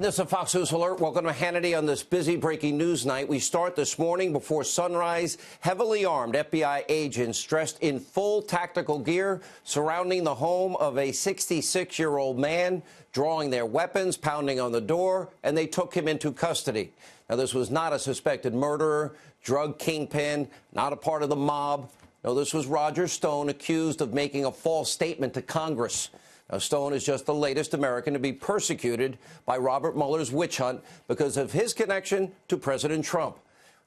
And this is a Fox News Alert. Welcome to Hannity on this busy breaking news night. We start this morning before sunrise. Heavily armed FBI agents dressed in full tactical gear surrounding the home of a 66-year-old man, drawing their weapons, pounding on the door, and they took him into custody. Now, this was not a suspected murderer, drug kingpin, not a part of the mob. No, this was Roger Stone, accused of making a false statement to Congress. Now, Stone is just the latest American to be persecuted by Robert Mueller's witch hunt because of his connection to President Trump.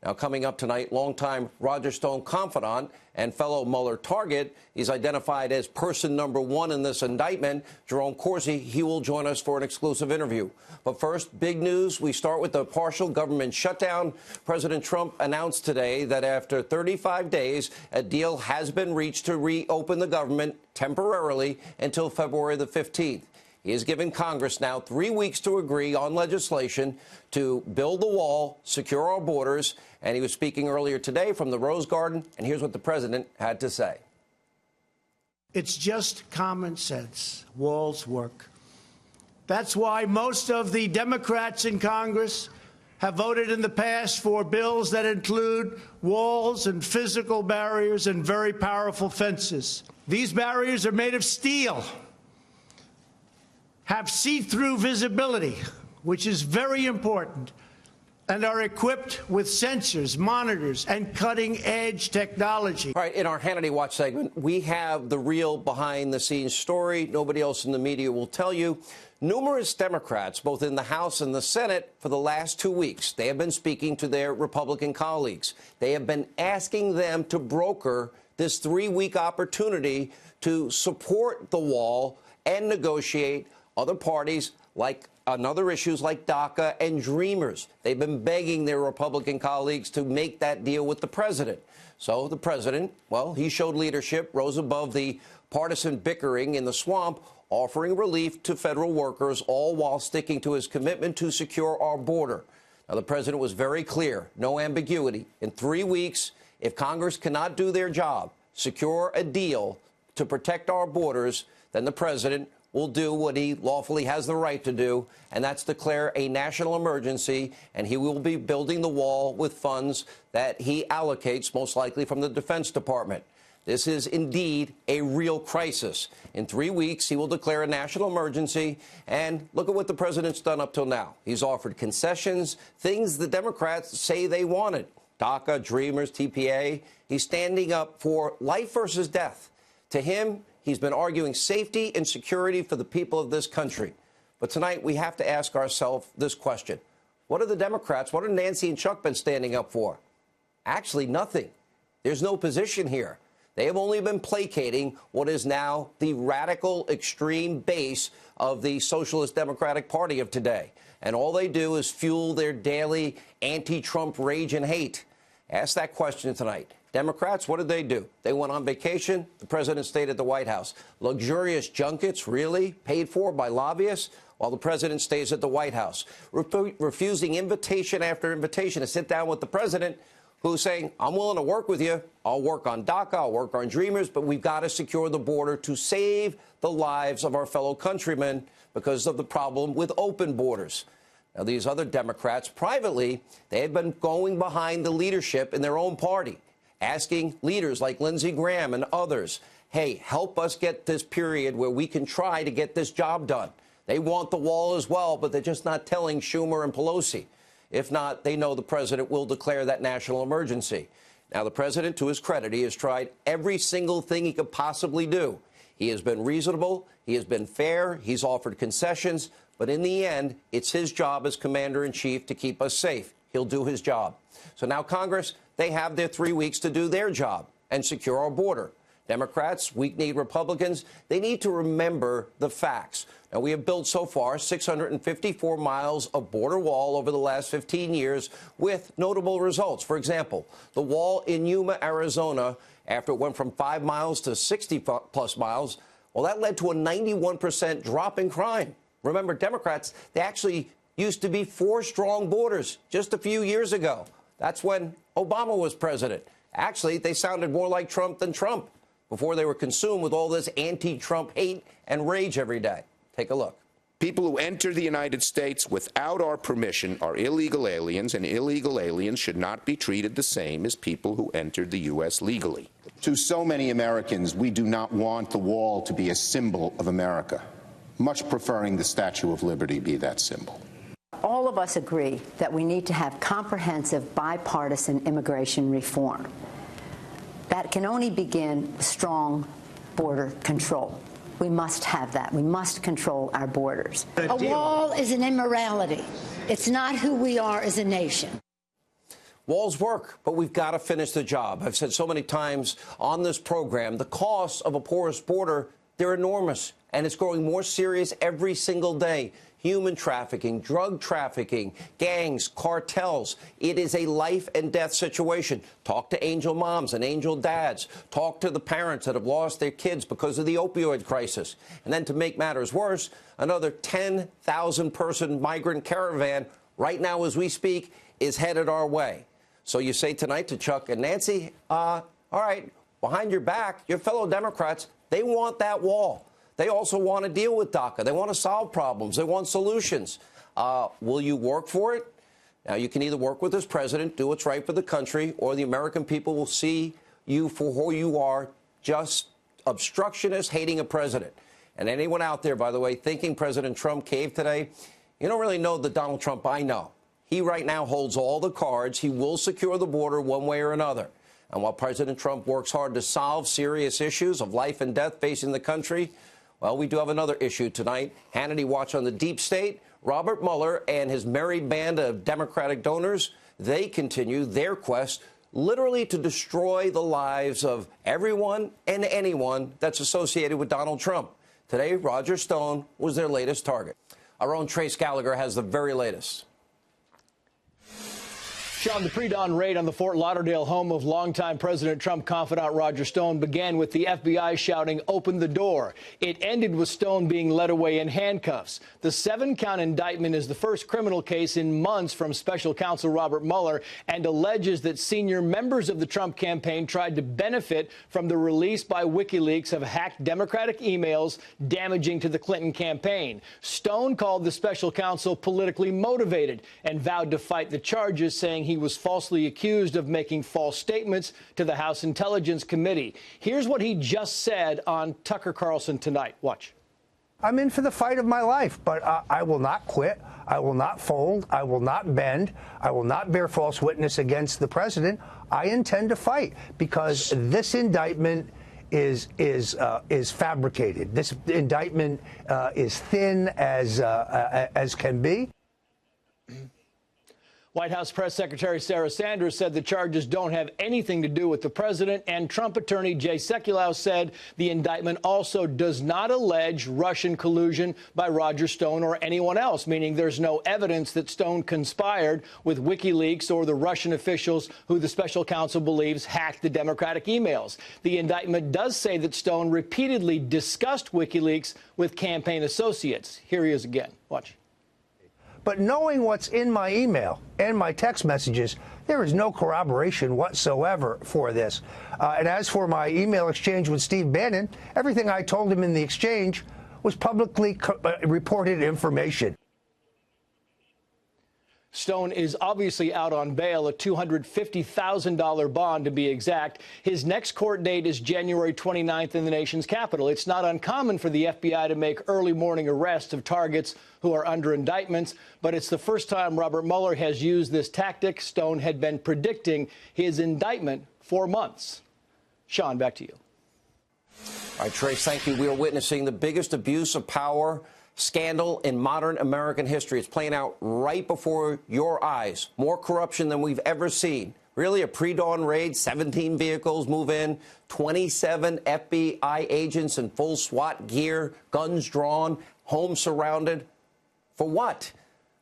Now, coming up tonight, longtime Roger Stone confidant and fellow Mueller target, he's identified as person number one in this indictment, Jerome Corsi. He will join us for an exclusive interview. But first, big news. We start with the partial government shutdown. President Trump announced today that after 35 days, a deal has been reached to reopen the government temporarily until February the 15th. He has given Congress now 3 weeks to agree on legislation to build the wall, secure our borders, and he was speaking earlier today from the Rose Garden, and here's what the president had to say. It's just common sense. Walls work. That's why most of the Democrats in Congress have voted in the past for bills that include walls and physical barriers and very powerful fences. These barriers are made of steel, have see-through visibility, which is very important, and are equipped with sensors, monitors, and cutting-edge technology. All right, in our Hannity Watch segment, we have the real behind-the-scenes story. Nobody else in the media will tell you. Numerous Democrats, both in the House and the Senate, for the last 2 weeks, they have been speaking to their Republican colleagues. They have been asking them to broker this 3-week opportunity to support the wall and negotiate other parties on other issues like DACA and Dreamers. They've been begging their Republican colleagues to make that deal with the president. So the president, well, he showed leadership, rose above the partisan bickering in the swamp, offering relief to federal workers, all while sticking to his commitment to secure our border. Now, the president was very clear, no ambiguity. In 3 weeks, if Congress cannot do their job, secure a deal to protect our borders, then the president will do what he lawfully has the right to do, and that's declare a national emergency, and he will be building the wall with funds that he allocates, most likely from the Defense Department. This is indeed a real crisis. In 3 weeks, he will declare a national emergency, and look at what the president's done up till now. He's offered concessions, things the Democrats say they wanted. DACA, Dreamers, TPA. He's standing up for life versus death. To him, he's been arguing safety and security for the people of this country. But tonight, we have to ask ourselves this question. What are the Democrats, what have Nancy and Chuck been standing up for? Actually, nothing. There's no position here. They have only been placating what is now the radical extreme base of the Socialist Democratic Party of today. And all they do is fuel their daily anti-Trump rage and hate. Ask that question tonight. Democrats, what did they do? They went on vacation. The president stayed at the White House. Luxurious junkets, really? Paid for by lobbyists? While the president stays at the White House. Refusing invitation after invitation to sit down with the president, who's saying, I'm willing to work with you. I'll work on DACA, I'll work on Dreamers, but we've got to secure the border to save the lives of our fellow countrymen because of the problem with open borders. Now, these other Democrats, privately, they have been going behind the leadership in their own party, asking leaders like Lindsey Graham and others, hey, help us get this period where we can try to get this job done. They want the wall as well, but they're just not telling Schumer and Pelosi. If not, they know the president will declare that national emergency. Now, the president, to his credit, he has tried every single thing he could possibly do. He has been reasonable. He has been fair. He's offered concessions. But in the end, it's his job as commander-in-chief to keep us safe. He'll do his job. So now Congress, they have their 3 weeks to do their job and secure our border. Democrats, weak-kneed Republicans, they need to remember the facts. Now, we have built so far 654 miles of border wall over the last 15 years with notable results. For example, the wall in Yuma, Arizona, after it went from 5 miles to 60-plus miles, well, that led to a 91% drop in crime. Remember, Democrats, they actually used to be 4 strong borders just a few years ago. That's when Obama was president. Actually, they sounded more like Trump than Trump before they were consumed with all this anti-Trump hate and rage every day. Take a look. People who enter the United States without our permission are illegal aliens, and illegal aliens should not be treated the same as people who entered the U.S. legally. To so many Americans, we do not want the wall to be a symbol of America, much preferring the Statue of Liberty be that symbol. All of us agree that we need to have comprehensive bipartisan immigration reform. That can only begin with strong border control. We must have that. We must control our borders. A wall is an immorality. It's not who we are as a nation. Walls work, but we've got to finish the job. I've said so many times on this program, the costs of a porous border, they're enormous, and it's growing more serious every single day. Human trafficking, drug trafficking, gangs, cartels. It is a life and death situation. Talk to angel moms and angel dads. Talk to the parents that have lost their kids because of the opioid crisis. And then to make matters worse, another 10,000 person migrant caravan right now as we speak is headed our way. So you say tonight to Chuck and Nancy, all right, behind your back, your fellow Democrats, they want that wall. They also want to deal with DACA. They want to solve problems. They want solutions. Will you work for it? Now, you can either work with this president, do what's right for the country, or the American people will see you for who you are, just obstructionist, hating a president. And anyone out there, by the way, thinking President Trump caved today, you don't really know the Donald Trump I know. He right now holds all the cards. He will secure the border one way or another. And while President Trump works hard to solve serious issues of life and death facing the country, well, we do have another issue tonight. Hannity watch on the deep state. Robert Mueller and his merry band of Democratic donors, they continue their quest literally to destroy the lives of everyone and anyone that's associated with Donald Trump. Today, Roger Stone was their latest target. Our own Trace Gallagher has the very latest. Sean, the pre-dawn raid on the Fort Lauderdale home of longtime President Trump confidant Roger Stone began with the FBI shouting, "Open the door." It ended with Stone being led away in handcuffs. The 7-count indictment is the first criminal case in months from special counsel Robert Mueller and alleges that senior members of the Trump campaign tried to benefit from the release by WikiLeaks of hacked Democratic emails damaging to the Clinton campaign. Stone called the special counsel politically motivated and vowed to fight the charges, saying he was falsely accused of making false statements to the House Intelligence Committee. Here's what he just said on Tucker Carlson tonight. Watch. I'm in for the fight of my life, but I will not quit. I will not fold. I will not bend. I will not bear false witness against the president. I intend to fight because this indictment is fabricated. This indictment is thin as can be. White House Press Secretary Sarah Sanders said the charges don't have anything to do with the president, and Trump attorney Jay Sekulow said the indictment also does not allege Russian collusion by Roger Stone or anyone else, meaning there's no evidence that Stone conspired with WikiLeaks or the Russian officials who the special counsel believes hacked the Democratic emails. The indictment does say that Stone repeatedly discussed WikiLeaks with campaign associates. Here he is again. Watch. But knowing what's in my email and my text messages, there is no corroboration whatsoever for this. And as for my email exchange with Steve Bannon, everything I told him in the exchange was publicly reported information. Stone is obviously out on bail, a $250,000 bond to be exact. His next court date is January 29th in the nation's capital. It's not uncommon for the FBI to make early morning arrests of targets who are under indictments, but it's the first time Robert Mueller has used this tactic. Stone had been predicting his indictment for months. Sean, back to you. All right, Trace, thank you. We are witnessing the biggest abuse of power scandal in modern American history. It's playing out right before your eyes. More corruption than we've ever seen. Really, a pre-dawn raid, 17 vehicles move in, 27 FBI agents in full SWAT gear, guns drawn, home surrounded. For what?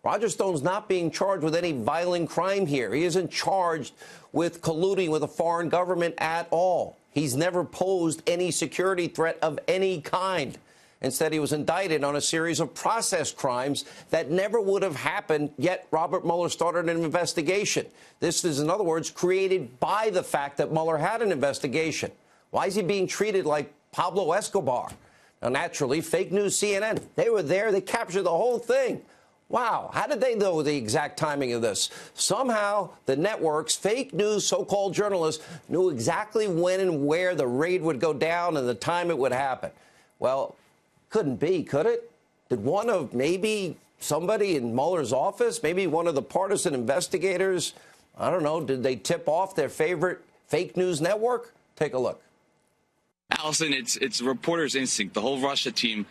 Roger Stone's not being charged with any violent crime here. He isn't charged with colluding with a foreign government at all. He's never posed any security threat of any kind. Instead, he was indicted on a series of process crimes that never would have happened, yet Robert Mueller started an investigation. This is, in other words, created by the fact that Mueller had an investigation. Why is he being treated like Pablo Escobar? Now, naturally, fake news CNN, they were there. They captured the whole thing. Wow. How did they know the exact timing of this? Somehow, the networks, fake news, so-called journalists, knew exactly when and where the raid would go down and the time it would happen. Well, couldn't be, could it? Did one of maybe somebody in Mueller's office, maybe one of the partisan investigators, I don't know, did they tip off their favorite fake news network? Take a look. Allison, it's reporter's instinct. The whole Russia team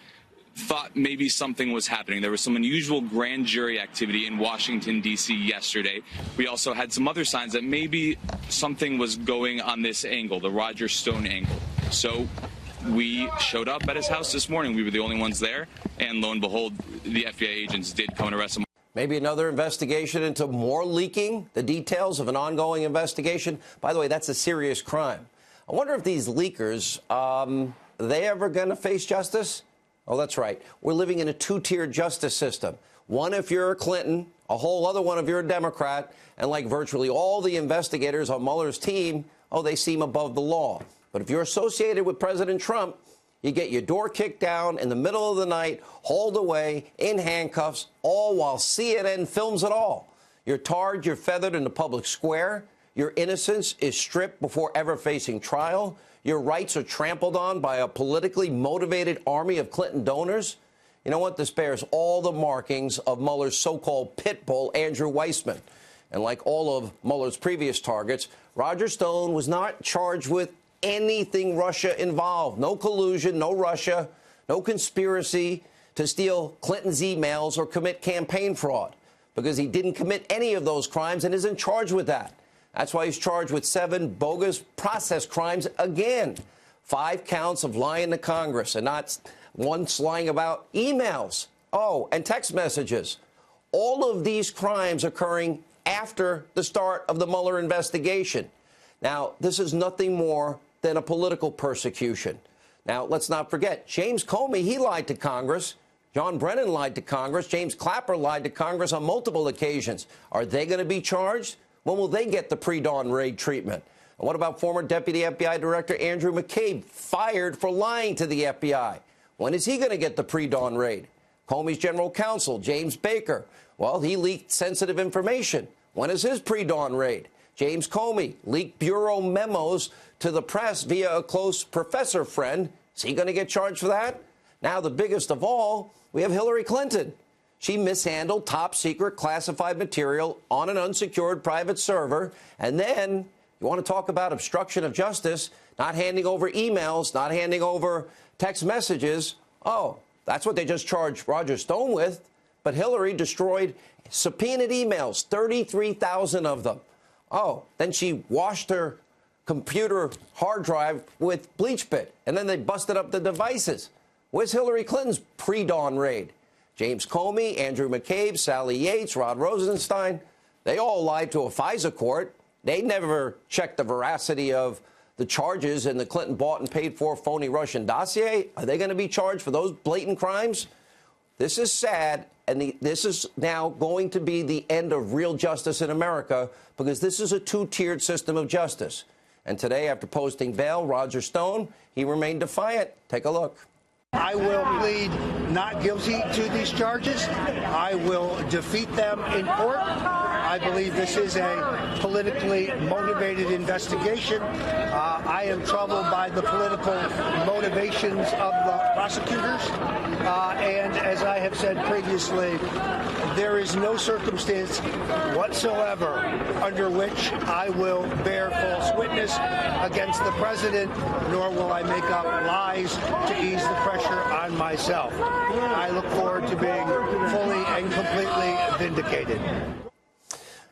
thought maybe something was happening. There was some unusual grand jury activity in Washington, D.C. yesterday. We also had some other signs that maybe something was going on this angle, the Roger Stone angle. So we showed up at his house this morning. We were the only ones there. And lo and behold, the FBI agents did come and arrest him. Maybe another investigation into more leaking the details of an ongoing investigation. By the way, that's a serious crime. I wonder if these leakers, are they ever going to face justice? Oh, that's right. We're living in a two-tiered justice system. One if you're a Clinton, a whole other one if you're a Democrat, and like virtually all the investigators on Mueller's team, oh, they seem above the law. But if you're associated with President Trump, you get your door kicked down in the middle of the night, hauled away in handcuffs, all while CNN films it all. You're tarred, you're feathered in the public square. Your innocence is stripped before ever facing trial. Your rights are trampled on by a politically motivated army of Clinton donors. You know what? This bears all the markings of Mueller's so-called pit bull, Andrew Weissman. And like all of Mueller's previous targets, Roger Stone was not charged with anything Russia involved. No collusion, no Russia, no conspiracy to steal Clinton's emails or commit campaign fraud, because he didn't commit any of those crimes and isn't charged with that. That's why he's charged with 7 bogus process crimes again. 5 counts of lying to Congress, and not once lying about emails. Oh, and text messages. All of these crimes occurring after the start of the Mueller investigation. Now, this is nothing more than a political persecution. Now, let's not forget, James Comey, he lied to Congress. John Brennan lied to Congress. James Clapper lied to Congress on multiple occasions. Are they going to be charged? When will they get the pre-dawn raid treatment? And what about former Deputy FBI Director Andrew McCabe, fired for lying to the FBI? When is he going to get the pre-dawn raid? Comey's general counsel, James Baker, well, he leaked sensitive information. When is his pre-dawn raid? James Comey leaked bureau memos to the press via a close professor friend. Is he going to get charged for that? Now, the biggest of all, we have Hillary Clinton. She mishandled top-secret classified material on an unsecured private server. And then, you want to talk about obstruction of justice, not handing over emails, not handing over text messages. Oh, that's what they just charged Roger Stone with. But Hillary destroyed subpoenaed emails, 33,000 of them. Oh, then she washed her computer hard drive with bleach bit, and then they busted up the devices. Where's Hillary Clinton's pre-dawn raid? James Comey, Andrew McCabe, Sally Yates, Rod Rosenstein, they all lied to a FISA court. They never checked the veracity of the charges in the Clinton bought and paid for phony Russian dossier. Are they going to be charged for those blatant crimes? This is sad, and this is now going to be the end of real justice in America, because this is a two-tiered system of justice. And today, after posting bail, Roger Stone, he remained defiant. Take a look. I will plead not guilty to these charges. I will defeat them in court. I believe this is a politically motivated investigation. I am troubled by the political motivations of the prosecutors. And as I have said previously, there is no circumstance whatsoever under which I will bear false witness against the president, nor will I make up lies to ease the pressure on myself. I look forward to being fully and completely vindicated.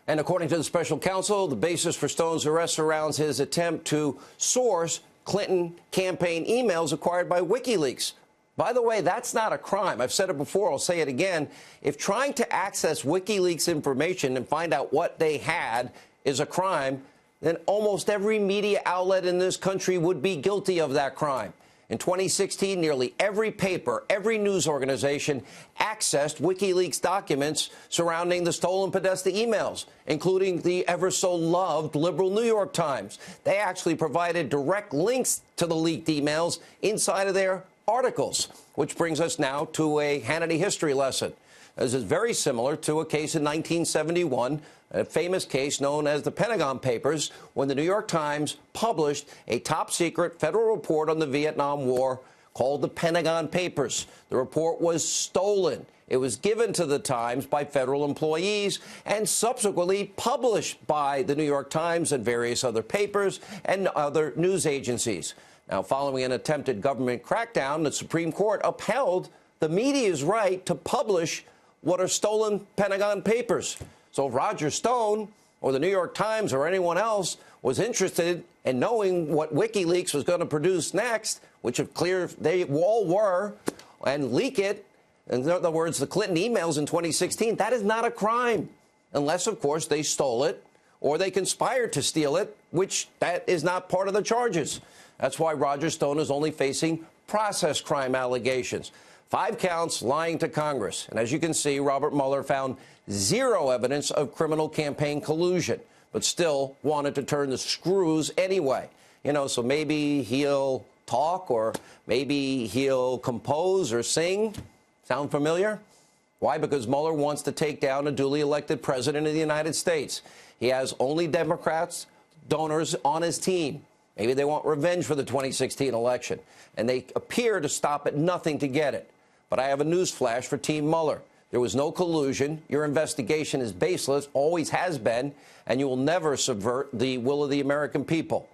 And according to the special counsel, the basis for Stone's arrest surrounds his attempt to source Clinton campaign emails acquired by WikiLeaks. By the way, that's not a crime. I've said it before. I'll say it again. If trying to access WikiLeaks information and find out what they had is a crime, then almost every media outlet in this country would be guilty of that crime. In 2016, nearly every paper, every news organization accessed WikiLeaks documents surrounding the stolen Podesta emails, including the ever-so-loved liberal New York Times. They actually provided direct links to the leaked emails inside of their articles, which brings us now to a Hannity history lesson. This is very similar to a case in 1971, a famous case known as the Pentagon Papers, when the New York Times published a top-secret federal report on the Vietnam War called the Pentagon Papers. The report was stolen. It was given to the Times by federal employees and subsequently published by the New York Times and various other papers and other news agencies. Now, following an attempted government crackdown, the Supreme Court upheld the media's right to publish what are stolen Pentagon papers. So if Roger Stone or the New York Times or anyone else was interested in knowing what WikiLeaks was going to produce next, which of clear they all were, and leak it, in other words, the Clinton emails in 2016, that is not a crime, unless, of course, they stole it or they conspired to steal it, which that is not part of the charges. That's why Roger Stone is only facing process crime allegations. 5 counts lying to Congress. And as you can see, Robert Mueller found zero evidence of criminal campaign collusion, but still wanted to turn the screws anyway. You know, so maybe he'll talk or maybe he'll compose or sing. Sound familiar? Why? Because Mueller wants to take down a duly elected president of the United States. He has only Democrats, donors on his team. Maybe they want revenge for the 2016 election, and they appear to stop at nothing to get it. But I have a news flash for Team Mueller. There was no collusion. Your investigation is baseless, always has been, and you will never subvert the will of the American people.